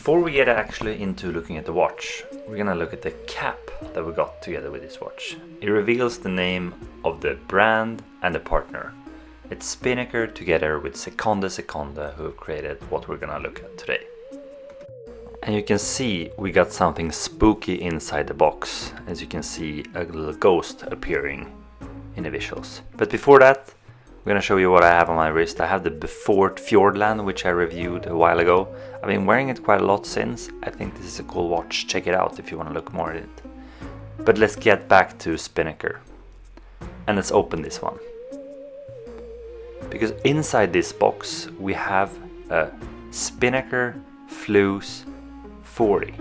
Before we get actually into looking at the watch, we're gonna look at the cap that we got together with this watch. It reveals the name of the brand and the partner. It's Spinnaker together with Seconde, who created what we're gonna look at today. And you can see we got something spooky inside the box. As you can see, a little ghost appearing in the visuals. But before that, we're gonna show you what I have on my wrist. I have the Befort Fjordland, which I reviewed a while ago. I've been wearing it quite a lot since. I think this is a cool watch. Check it out if you want to look more at it. But let's get back to Spinnaker. And let's open this one. Because inside this box we have a Spinnaker Fleuss 40,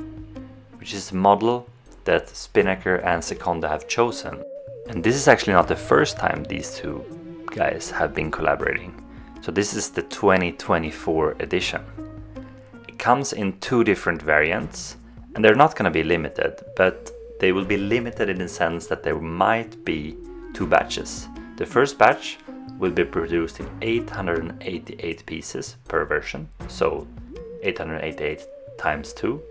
which is a model that Spinnaker and Seconde have chosen. And this is actually not the first time these two guys have been collaborating. So this is the 2024 edition. It comes in two different variants, and they're not going to be limited, but they will be limited in the sense that there might be two batches. The first batch will be produced in 888 pieces per version, so 888 times 2,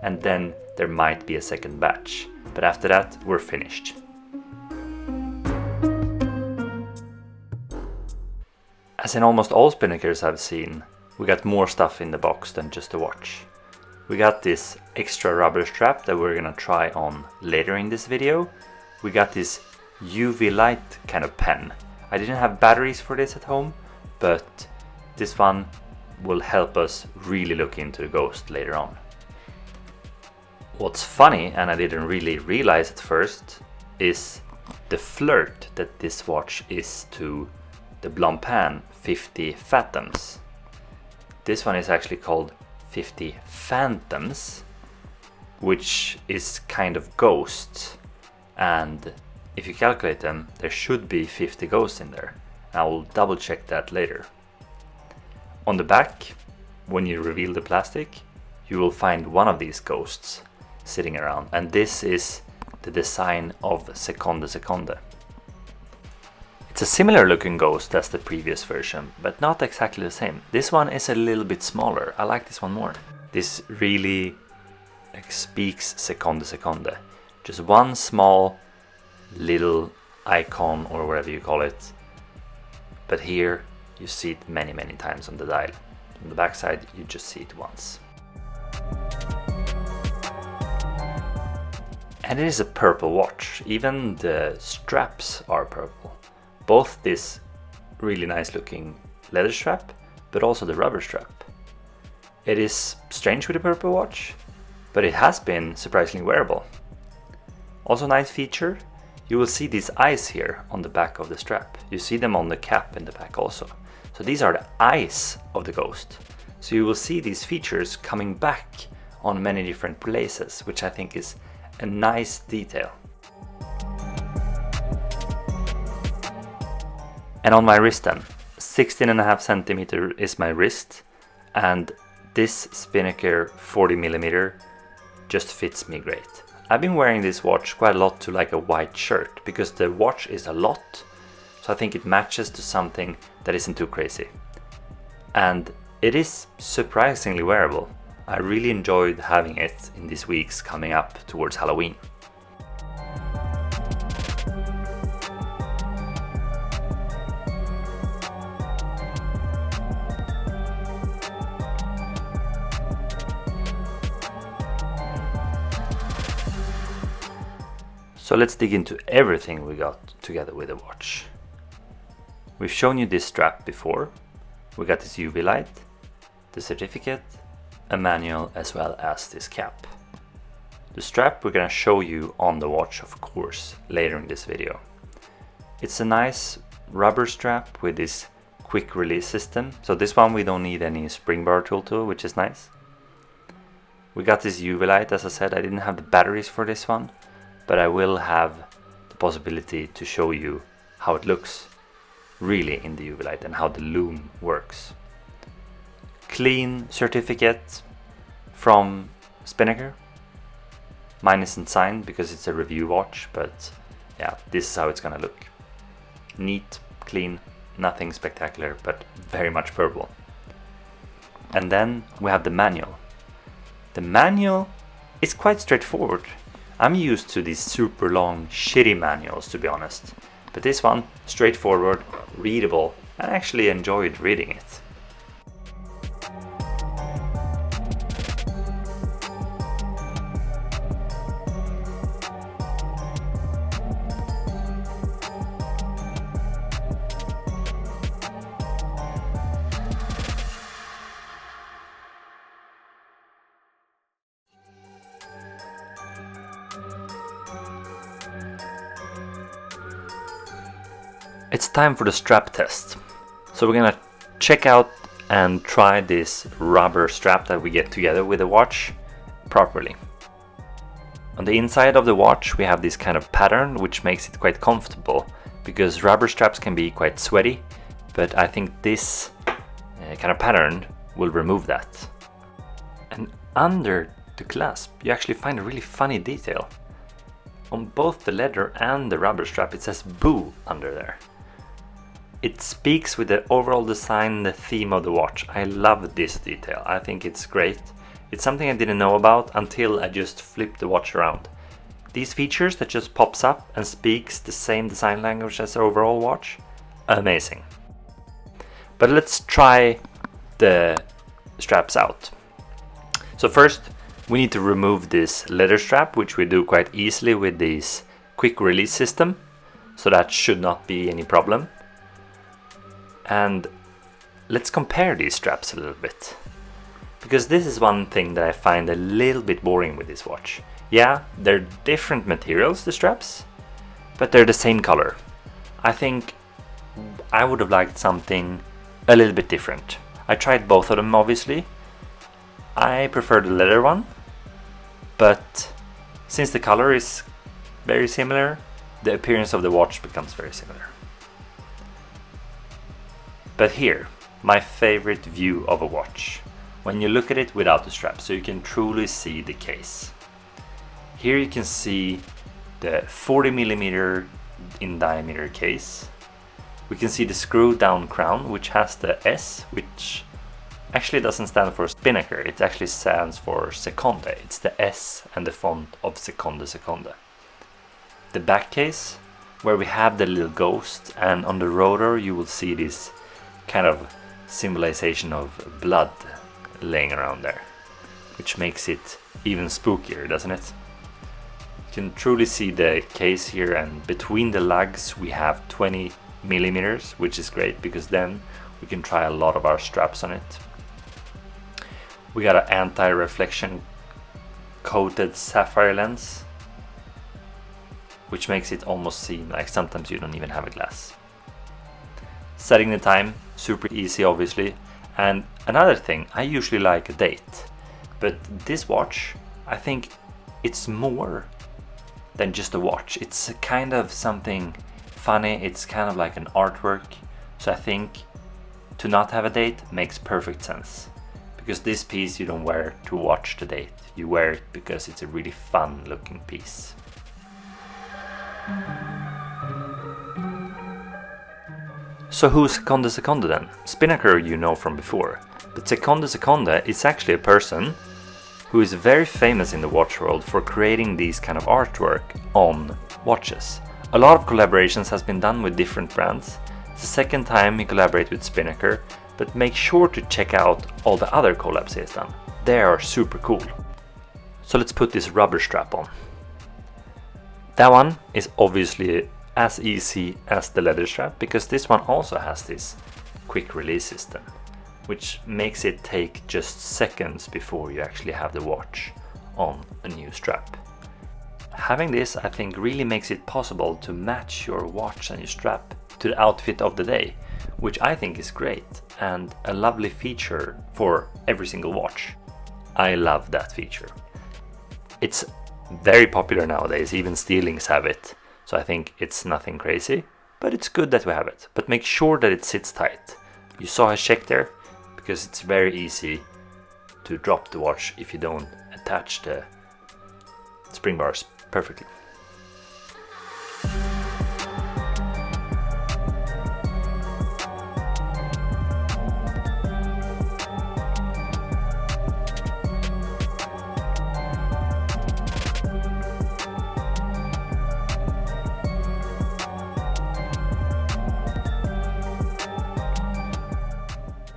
and then there might be a second batch, but after that we're finished. As in almost all Spinnakers I've seen, we got more stuff in the box than just a watch. We got this extra rubber strap that we're gonna try on later in this video. We got this UV light kind of pen. I didn't have batteries for this at home, but this one will help us really look into the ghost later on. What's funny, and I didn't really realize at first, is the flirt that this watch is to the Blancpain 50 Phantoms. This one is actually called 50 Phantoms, which is kind of ghosts, and if you calculate them, there should be 50 ghosts in there. I will double check that later. On the back, when you reveal the plastic, you will find one of these ghosts sitting around, and this is the design of Seconde. It's a similar looking ghost as the previous version, but not exactly the same. This one is a little bit smaller. I like this one more. This really speaks Seconde. Just one small little icon or whatever you call it. But here you see it many times on the dial. On the backside you just see it once. And it is a purple watch. Even the straps are purple. Both this really nice looking leather strap, but also the rubber strap. It is strange with a purple watch, but it has been surprisingly wearable. Also nice feature, you will see these eyes here on the back of the strap. You see them on the cap in the back also. So these are the eyes of the ghost. So you will see these features coming back on many different places, which I think is a nice detail. And on my wrist then, 16.5 centimeter is my wrist, and this Spinnaker 40mm just fits me great. I've been wearing this watch quite a lot to like a white shirt, because the watch is a lot, so I think it matches to something that isn't too crazy. And it is surprisingly wearable. I really enjoyed having it in these weeks coming up towards Halloween. So let's dig into everything we got together with the watch. We've shown you this strap before. We got this UV light, the certificate, a manual, as well as this cap. The strap we're gonna show you on the watch, of course, later in this video. It's a nice rubber strap with this quick release system. So this one we don't need any spring bar tool, which is nice. We got this UV light. As I said, I didn't have the batteries for this one, but I will have the possibility to show you how it looks really in the UV light and how the lume works. Clean certificate from Spinnaker. Mine isn't signed because it's a review watch, but yeah, this is how it's gonna look. Neat, clean, nothing spectacular, but very much purple. And then we have the manual. The manual is quite straightforward. I'm used to these super long, shitty manuals, to be honest. But this one, straightforward, readable, and I actually enjoyed reading it. It's time for the strap test. So we're gonna check out and try this rubber strap that we get together with the watch properly. On the inside of the watch we have this kind of pattern which makes it quite comfortable, because rubber straps can be quite sweaty, but I think this kind of pattern will remove that. And under the clasp you actually find a really funny detail. On both the leather and the rubber strap it says "Boo" under there. It speaks with the overall design, the theme of the watch. I love this detail. I think it's great. It's something I didn't know about until I just flipped the watch around. These features that just pops up and speaks the same design language as the overall watch, amazing. But let's try the straps out. So first we need to remove this leather strap, which we do quite easily with this quick release system. So that should not be any problem. And let's compare these straps a little bit, because this is one thing that I find a little bit boring with this watch. Yeah, they're different materials, the straps, but they're the same color. I think I would have liked something a little bit different. I tried both of them obviously. I prefer the leather one, but since the color is very similar, the appearance of the watch becomes very similar. But here, my favorite view of a watch, when you look at it without the strap, so you can truly see the case. Here you can see the 40mm in diameter case. We can see the screw down crown, which has the S, which actually doesn't stand for Spinnaker, it actually stands for Seconde. It's the S and the font of Seconde. The back case, where we have the little ghost, and on the rotor you will see this kind of symbolization of blood laying around there, which makes it even spookier, doesn't it? You can truly see the case here, and between the lugs we have 20mm, which is great because then we can try a lot of our straps on it. We got an anti-reflection coated sapphire lens, which makes it almost seem like sometimes you don't even have a glass. Setting the time, super easy obviously. And another thing, I usually like a date, but this watch, I think it's more than just a watch. It's kind of something funny, it's kind of like an artwork. So I think to not have a date makes perfect sense, because this piece you don't wear to watch the date, you wear it because it's a really fun looking piece. So who's Seconde then? Spinnaker you know from before, but Seconde is actually a person who is very famous in the watch world for creating these kind of artwork on watches. A lot of collaborations has been done with different brands. It's the second time he collaborated with Spinnaker, but make sure to check out all the other collabs he has done. They are super cool. So let's put this rubber strap on. That one is obviously as easy as the leather strap, because this one also has this quick release system, which makes it take just seconds before you actually have the watch on a new strap. Having this, I think, really makes it possible to match your watch and your strap to the outfit of the day, which I think is great and a lovely feature for every single watch. I love that feature. It's very popular nowadays, even Steelings have it. So I think it's nothing crazy, but it's good that we have it. But make sure that it sits tight. You saw a check there, because it's very easy to drop the watch if you don't attach the spring bars perfectly.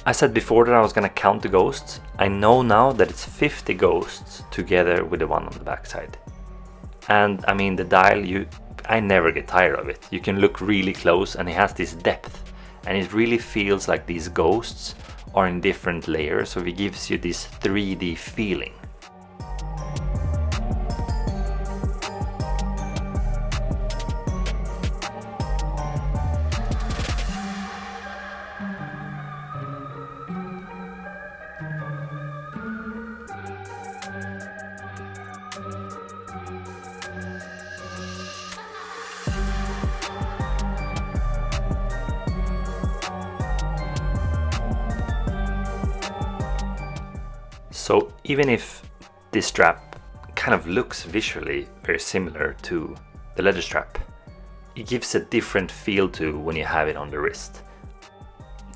I said before that I was gonna count the ghosts. I know now that it's 50 ghosts together with the one on the backside. And I mean the dial, I never get tired of it. You can look really close and it has this depth, and it really feels like these ghosts are in different layers, so it gives you this 3D feeling. So even if this strap kind of looks visually very similar to the leather strap, it gives a different feel to when you have it on the wrist.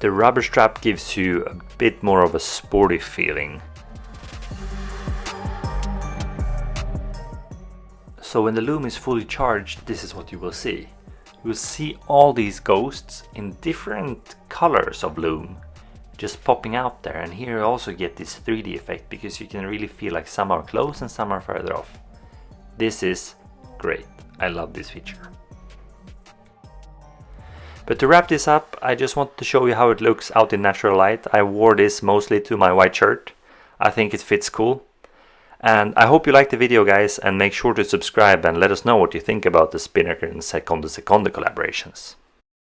The rubber strap gives you a bit more of a sporty feeling. So when the loom is fully charged, this is what you will see. You will see all these ghosts in different colors of loom just popping out there, and here you also get this 3D effect because you can really feel like some are close and some are further off. This is great. I love this feature. But to wrap this up, I just want to show you how it looks out in natural light. I wore this mostly to my white shirt. I think it fits cool. And I hope you liked the video, guys, and make sure to subscribe and let us know what you think about the Spinnaker and Seconde collaborations.